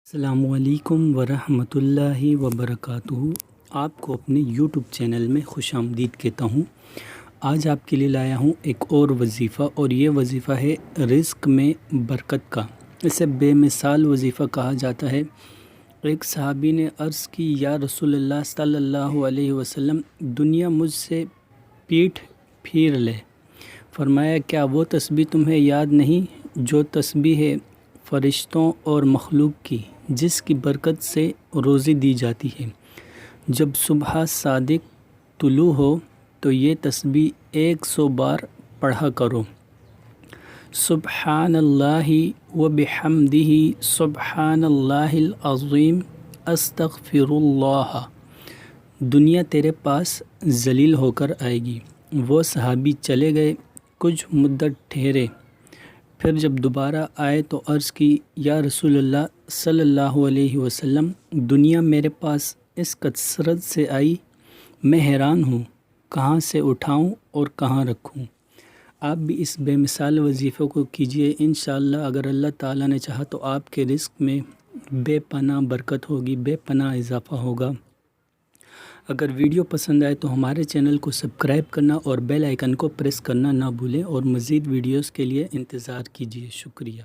السلام علیکم ورحمۃ اللہ وبرکاتہ۔ آپ کو اپنے یوٹیوب چینل میں خوش آمدید کہتا ہوں۔ آج آپ کے لیے لایا ہوں ایک اور وظیفہ، اور یہ وظیفہ ہے رزق میں برکت کا۔ اسے بے مثال وظیفہ کہا جاتا ہے۔ ایک صحابی نے عرض کی، یا رسول اللہ صلی اللہ علیہ وسلم، دنیا مجھ سے پیٹھ پھیر لے۔ فرمایا، کیا وہ تسبیح تمہیں یاد نہیں جو تسبیح ہے فرشتوں اور مخلوق کی، جس کی برکت سے روزی دی جاتی ہے؟ جب صبح صادق طلوع ہو تو یہ تسبیح 100 بار پڑھا کرو۔ سبحان اللہ و بحمدہ، سبحان اللہ العظیم، استغفر اللہ۔ دنیا تیرے پاس ذلیل ہو کر آئے گی۔ وہ صحابی چلے گئے، کچھ مدت ٹھہرے، پھر جب دوبارہ آئے تو عرض کی، یا رسول اللہ صلی اللہ علیہ وسلم، دنیا میرے پاس اس کثرت سے آئی، میں حیران ہوں، کہاں سے اٹھاؤں اور کہاں رکھوں؟ آپ بھی اس بے مثال وظیفے کو کیجئے۔ انشاءاللہ اگر اللہ تعالیٰ نے چاہا تو آپ کے رزق میں بے پناہ برکت ہوگی، بے پناہ اضافہ ہوگا۔ اگر ویڈیو پسند آئے تو ہمارے چینل کو سبسکرائب کرنا اور بیل آئیکن کو پریس کرنا نہ بھولیں، اور مزید ویڈیوز کے لیے انتظار کیجیے۔ شکریہ۔